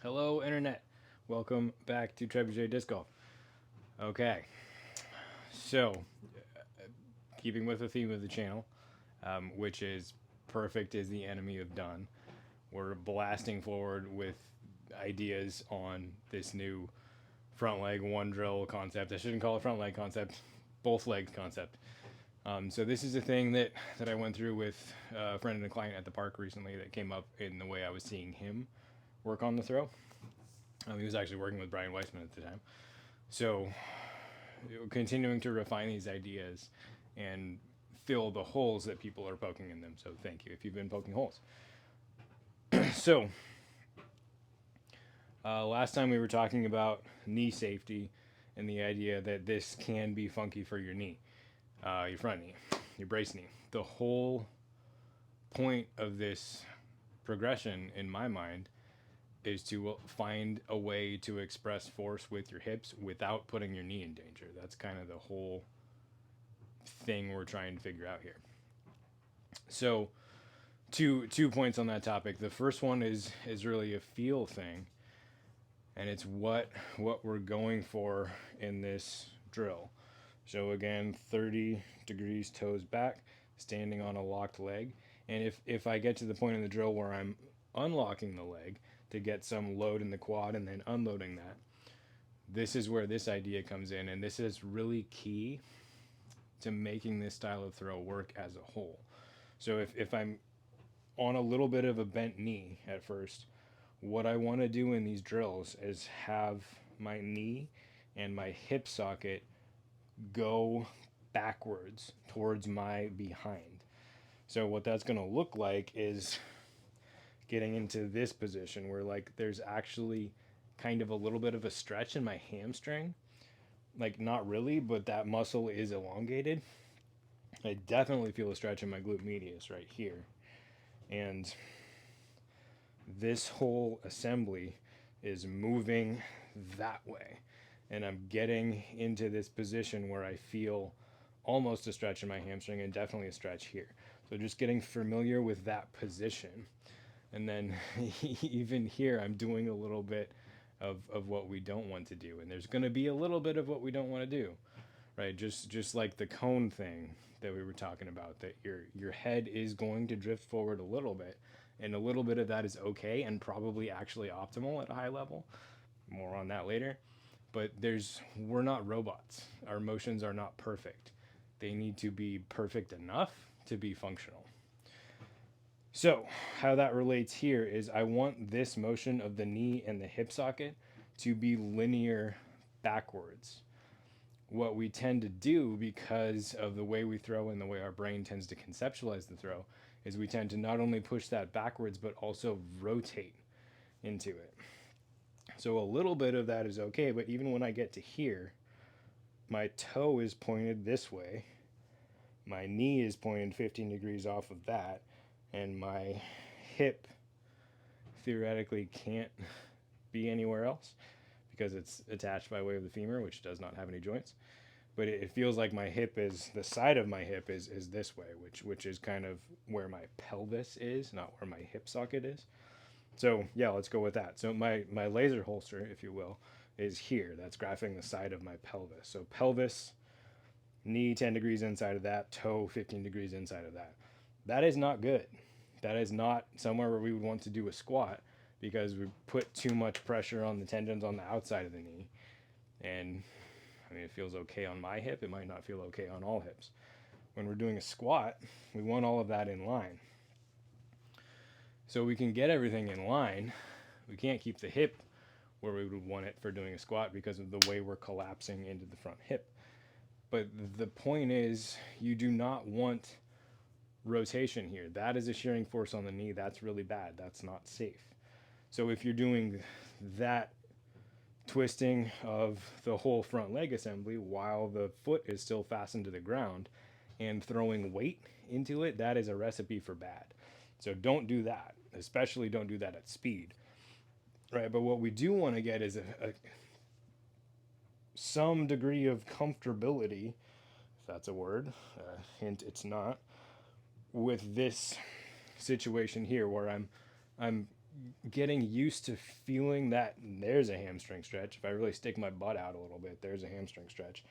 Hello, Internet. Welcome back to Trebuchet Disc Golf. Okay, so keeping with the theme of the channel, which is perfect is the enemy of done, we're blasting forward with ideas on this new front leg one drill concept. I shouldn't call it front leg concept, both legs concept. So this is a thing that I went through with a friend and a client at the park recently that came up in the way I was seeing him work on the throw. He was actually working with Brian Weissman at the time. So, continuing to refine these ideas and fill the holes that people are poking in them. So, thank you if you've been poking holes. So, last time we were talking about knee safety and the idea that this can be funky for your knee, your front knee, your brace knee. The whole point of this progression, in my mind, is to find a way to express force with your hips without putting your knee in danger. That's kind of the whole thing we're trying to figure out here. So, two points on that topic. The first one is really a feel thing, and it's what we're going for in this drill. So again, 30 degrees toes back, standing on a locked leg. And if I get to the point in the drill where I'm unlocking the leg to get some load in the quad and then unloading that, this is where this idea comes in. And this is really key to making this style of throw work as a whole. So if I'm on a little bit of a bent knee at first, what I want to do in these drills is have my knee and my hip socket go backwards towards my behind. So what that's going to look like is getting into this position where like there's actually kind of a little bit of a stretch in my hamstring. Like not really, but that muscle is elongated. I definitely feel a stretch in my glute medius right here. And this whole assembly is moving that way. And I'm getting into this position where I feel almost a stretch in my hamstring and definitely a stretch here. So just getting familiar with that position. And then even here, I'm doing a little bit of what we don't want to do. And there's going to be a little bit of what we don't want to do, right? Just like the cone thing that we were talking about, that your head is going to drift forward a little bit. And a little bit of that is okay and probably actually optimal at a high level. More on that later. But we're not robots. Our motions are not perfect. They need to be perfect enough to be functional. So, how that relates here is I want this motion of the knee and the hip socket to be linear backwards. What we tend to do because of the way we throw and the way our brain tends to conceptualize the throw is we tend to not only push that backwards but also rotate into it. So a little bit of that is okay, but even when I get to here, my toe is pointed this way, my knee is pointed 15 degrees off of that, and my hip theoretically can't be anywhere else because it's attached by way of the femur, which does not have any joints. But it feels like my hip is, the side of my hip is this way, which is kind of where my pelvis is, not where my hip socket is. So yeah, let's go with that. So my laser holster, if you will, is here. That's graphing the side of my pelvis. So pelvis, knee 10 degrees inside of that, toe 15 degrees inside of that. That is not good. That is not somewhere where we would want to do a squat because we put too much pressure on the tendons on the outside of the knee. And I mean, it feels okay on my hip. It might not feel okay on all hips. When we're doing a squat, we want all of that in line. So we can get everything in line. We can't keep the hip where we would want it for doing a squat because of the way we're collapsing into the front hip. But the point is, you do not want rotation here. That is a shearing force on the knee. That's really bad. That's not safe. So if you're doing that twisting of the whole front leg assembly while the foot is still fastened to the ground and throwing weight into it, that is a recipe for bad. So don't do that, especially don't do that at speed, right? But what we do want to get is some degree of comfortability, if that's a word, hint it's not, with this situation here where I'm getting used to feeling that there's a hamstring stretch. If I really stick my butt out a little bit, there's a hamstring stretch.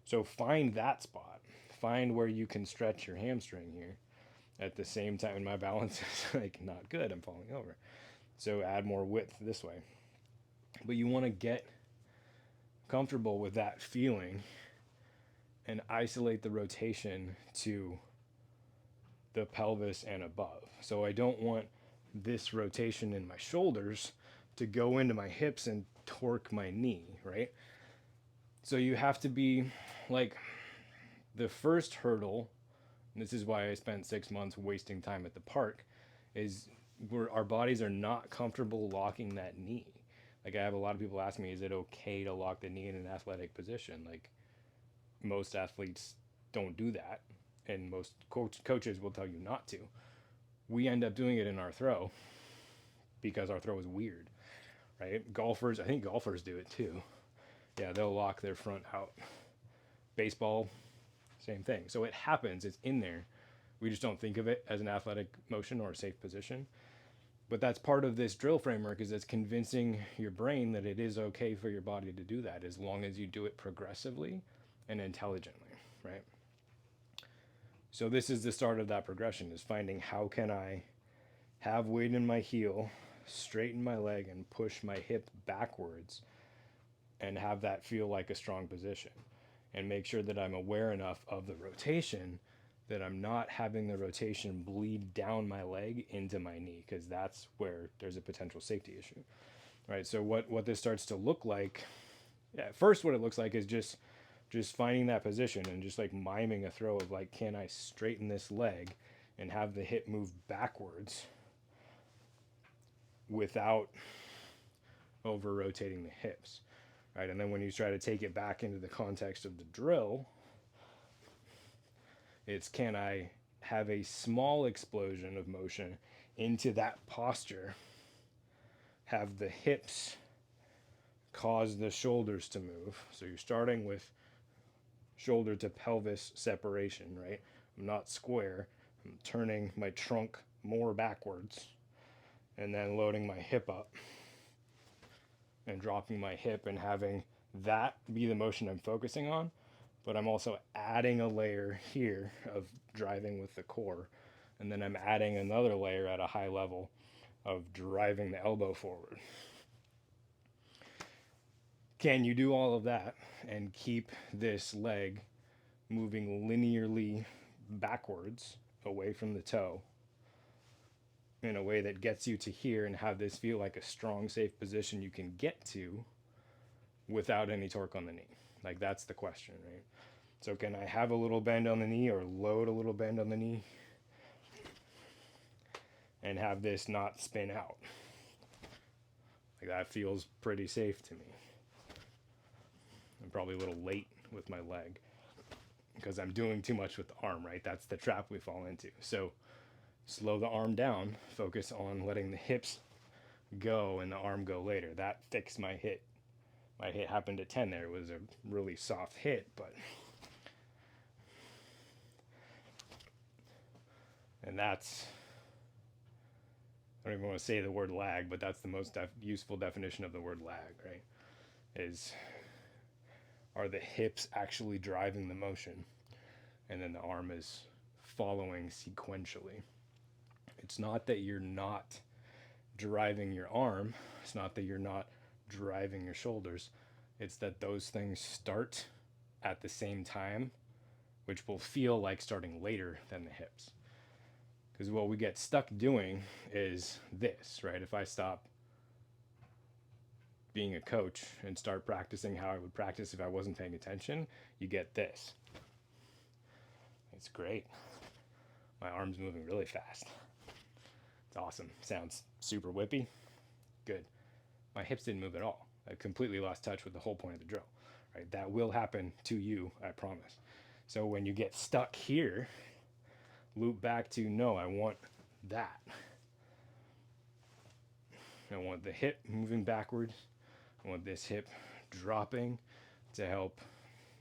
So find that spot. Find where you can stretch your hamstring here. At the same time, my balance is like not good. I'm falling over. So add more width this way. But you want to get comfortable with that feeling and isolate the rotation to the pelvis and above. So I don't want this rotation in my shoulders to go into my hips and torque my knee, right? So you have to be like the first hurdle, and this is why I spent 6 months wasting time at the park, is where our bodies are not comfortable locking that knee. Like I have a lot of people ask me, is it okay to lock the knee in an athletic position? Like most athletes don't do that, and most coaches will tell you not to. We end up doing it in our throw because our throw is weird, right? Golfers, I think golfers do it too. Yeah, they'll lock their front out. Baseball, same thing. So it happens, it's in there. We just don't think of it as an athletic motion or a safe position. But that's part of this drill framework, is it's convincing your brain that it is okay for your body to do that as long as you do it progressively and intelligently, right? So this is the start of that progression, is finding how can I have weight in my heel, straighten my leg, and push my hip backwards and have that feel like a strong position. And make sure that I'm aware enough of the rotation that I'm not having the rotation bleed down my leg into my knee, because that's where there's a potential safety issue, right? So what this starts to look like, at first what it looks like is just finding that position and just like miming a throw of like, can I straighten this leg and have the hip move backwards without over rotating the hips, right? And then when you try to take it back into the context of the drill, it's can I have a small explosion of motion into that posture, have the hips cause the shoulders to move. So you're starting with shoulder to pelvis separation, right? I'm not square. I'm turning my trunk more backwards and then loading my hip up and dropping my hip and having that be the motion I'm focusing on. But I'm also adding a layer here of driving with the core. And then I'm adding another layer at a high level of driving the elbow forward. Can you do all of that and keep this leg moving linearly backwards away from the toe in a way that gets you to here and have this feel like a strong, safe position you can get to without any torque on the knee? Like that's the question, right? So can I have a little bend on the knee or load a little bend on the knee and have this not spin out? Like that feels pretty safe to me. I'm probably a little late with my leg because I'm doing too much with the arm, right? That's the trap we fall into. So slow the arm down, focus on letting the hips go and the arm go later. That fixed my hit. My hit happened at 10 there. It was a really soft hit, but... And that's... I don't even want to say the word lag, but that's the most useful definition of the word lag, right? Are the hips actually driving the motion? And then the arm is following sequentially. It's not that you're not driving your arm. It's not that you're not driving your shoulders. It's that those things start at the same time, which will feel like starting later than the hips. Because what we get stuck doing is this, right? If I stop being a coach and start practicing how I would practice if I wasn't paying attention, you get this. It's great. My arm's moving really fast. It's awesome. Sounds super whippy. Good. My hips didn't move at all. I completely lost touch with the whole point of the drill. Right? That will happen to you, I promise. So when you get stuck here, loop back to, no, I want that. I want the hip moving backwards. I want this hip dropping to help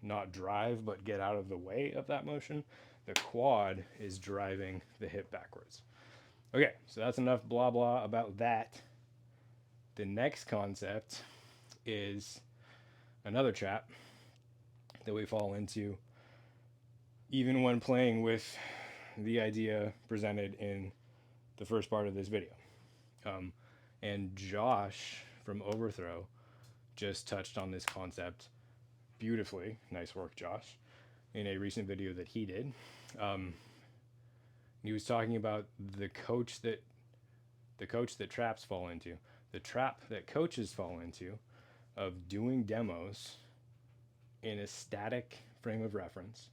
not drive, but get out of the way of that motion. The quad is driving the hip backwards. Okay, so that's enough blah blah about that. The next concept is another trap that we fall into even when playing with the idea presented in the first part of this video. Um, and Josh from Overthrow just touched on this concept beautifully. Nice work, Josh, in a recent video that he did. He was talking about the coach that traps fall into, the trap that coaches fall into of doing demos in a static frame of reference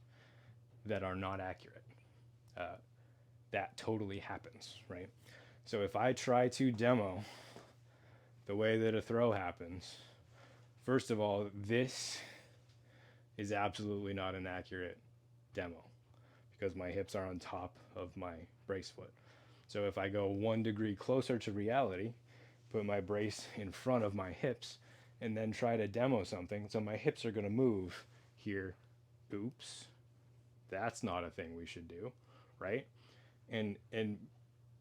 that are not accurate. That totally happens, right? So if I try to demo the way that a throw happens, first of all, this is absolutely not an accurate demo because my hips are on top of my brace foot. So if I go 1 degree closer to reality, put my brace in front of my hips, and then try to demo something, so my hips are going to move here. Oops, that's not a thing we should do, right? And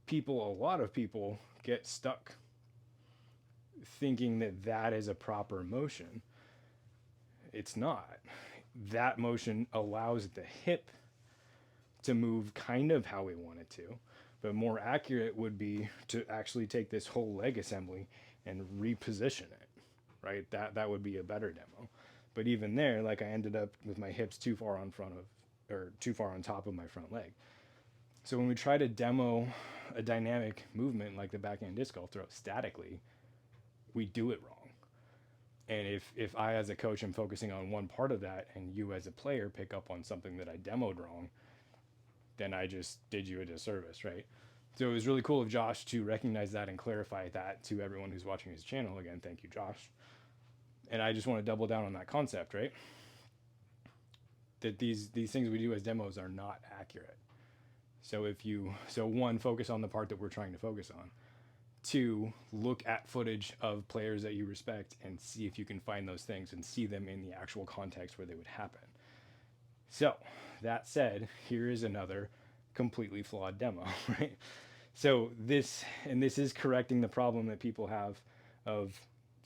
people, a lot of people get stuck thinking that that is a proper motion. It's not. That motion allows the hip to move kind of how we want it to, but more accurate would be to actually take this whole leg assembly and reposition it, right? That would be a better demo. But even there, like, I ended up with my hips too far on top of my front leg. So when we try to demo a dynamic movement like the backhand disc golf throw statically, we do it wrong. And if I as a coach am focusing on one part of that and you as a player pick up on something that I demoed wrong, then I just did you a disservice, right? So it was really cool of Josh to recognize that and clarify that to everyone who's watching his channel. Again, thank you, Josh. And I just want to double down on that concept, right? That these things we do as demos are not accurate. So one, focus on the part that we're trying to focus on. 2, look at footage of players that you respect and see if you can find those things and see them in the actual context where they would happen. So that said, here is another completely flawed demo, right? So this is correcting the problem that people have of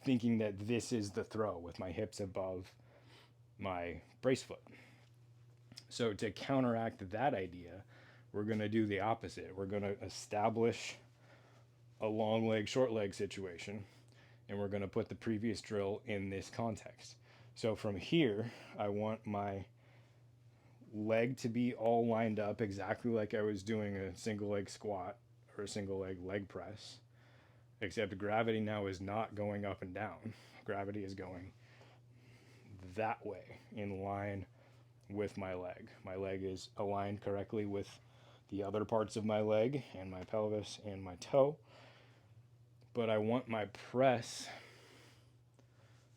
thinking that this is the throw with my hips above my brace foot. So to counteract that idea, we're going to do the opposite. We're going to establish a long leg, short leg situation, and we're going to put the previous drill in this context. So from here, I want my leg to be all lined up exactly like I was doing a single leg squat or a single leg press, except gravity now is not going up and down. Gravity is going that way in line with my leg. My leg is aligned correctly with the other parts of my leg and my pelvis and my toe. But I want my press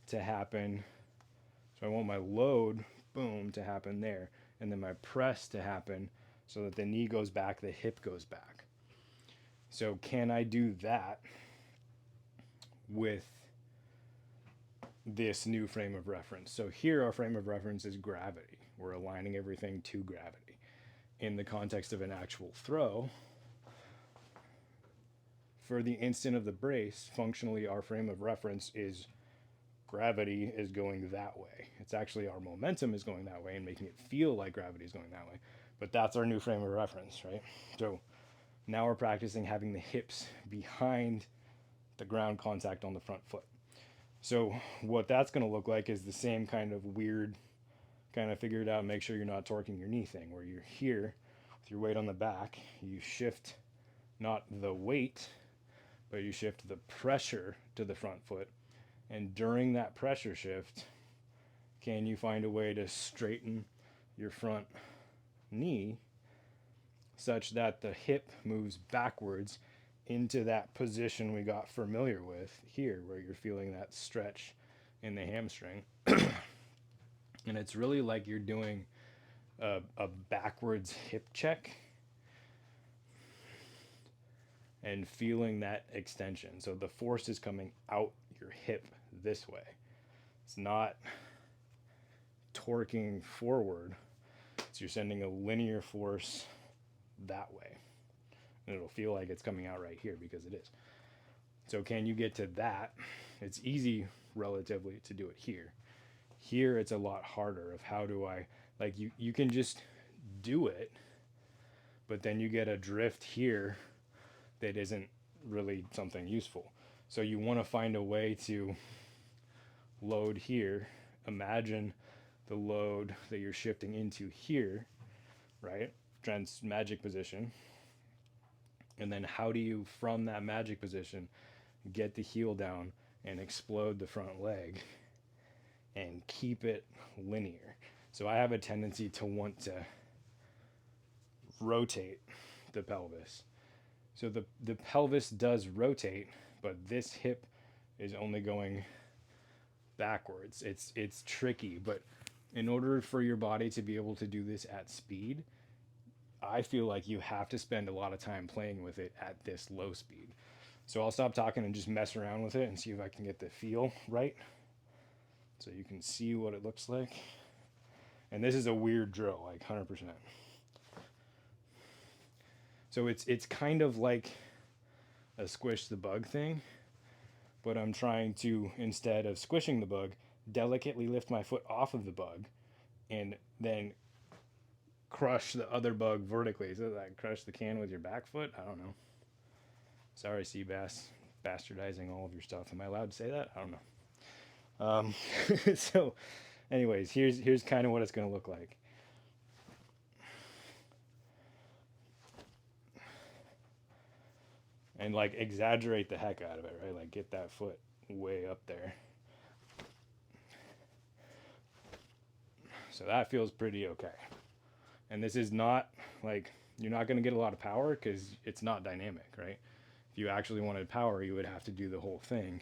to happen. So I want my load, boom, to happen there. And then my press to happen so that the knee goes back, the hip goes back. So can I do that with this new frame of reference? So here our frame of reference is gravity. We're aligning everything to gravity. In the context of an actual throw, for the instant of the brace, functionally our frame of reference is gravity is going that way. It's actually our momentum is going that way and making it feel like gravity is going that way. But that's our new frame of reference, right? So now we're practicing having the hips behind the ground contact on the front foot. So what that's going to look like is the same kind of weird, kind of figure it out, make sure you're not torquing your knee thing, where you're here with your weight on the back, you shift not the weight, but you shift the pressure to the front foot. And during that pressure shift, can you find a way to straighten your front knee such that the hip moves backwards into that position we got familiar with here, where you're feeling that stretch in the hamstring. And it's really like you're doing a backwards hip check and feeling that extension. So the force is coming out your hip this way. It's not torquing forward. It's you're sending a linear force that way. And it'll feel like it's coming out right here because it is. So can you get to that? It's easy relatively to do it here. Here it's a lot harder of how do I, like, you can just do it, but then you get a drift here that isn't really something useful. So you want to find a way to load here. Imagine the load that you're shifting into here, right? Trent's magic position. And then how do you, from that magic position, get the heel down and explode the front leg and keep it linear? So I have a tendency to want to rotate the pelvis. So the pelvis does rotate, but this hip is only going backwards. It's tricky, but in order for your body to be able to do this at speed, I feel like you have to spend a lot of time playing with it at this low speed. So I'll stop talking and just mess around with it and see if I can get the feel right. So you can see what it looks like. And this is a weird drill, like 100%. So it's kind of like a squish the bug thing, but I'm trying to, instead of squishing the bug, delicately lift my foot off of the bug and then crush the other bug vertically. So that crush the can with your back foot? I don't know. Sorry, Seabass, bastardizing all of your stuff. Am I allowed to say that? I don't know. So anyways, here's kind of what it's going to look like. And like exaggerate the heck out of it, right? Like get that foot way up there. So that feels pretty okay. And this is not like, you're not going to get a lot of power because it's not dynamic, right? If you actually wanted power, you would have to do the whole thing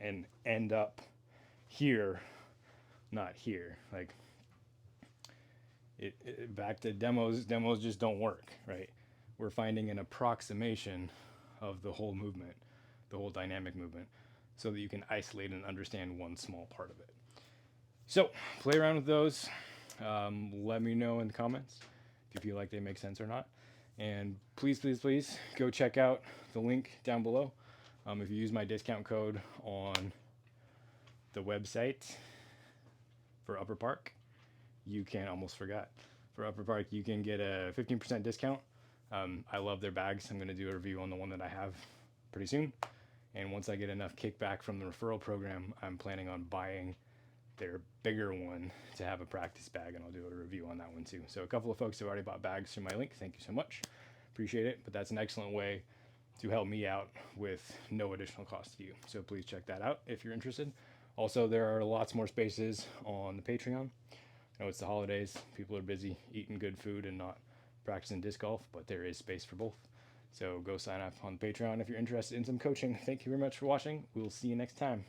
and end up here, not here. Like back to demos just don't work, right? We're finding an approximation of the whole movement, the whole dynamic movement, so that you can isolate and understand one small part of it. So play around with those. Let me know in the comments if you feel like they make sense or not. And please, please, please go check out the link down below. If you use my discount code on the website for Upper Park, you can, almost forgot, for Upper Park, you can get a 15% discount. I love their bags. I'm going to do a review on the one that I have pretty soon. And once I get enough kickback from the referral program, I'm planning on buying their bigger one to have a practice bag, and I'll do a review on that one too. So a couple of folks have already bought bags through my link. Thank you so much. Appreciate it. But that's an excellent way to help me out with no additional cost to you. So please check that out if you're interested. Also, there are lots more spaces on the Patreon. I know it's the holidays. People are busy eating good food and not practicing disc golf, but there is space for both. So go sign up on Patreon if you're interested in some coaching. Thank you very much for watching. We'll see you next time.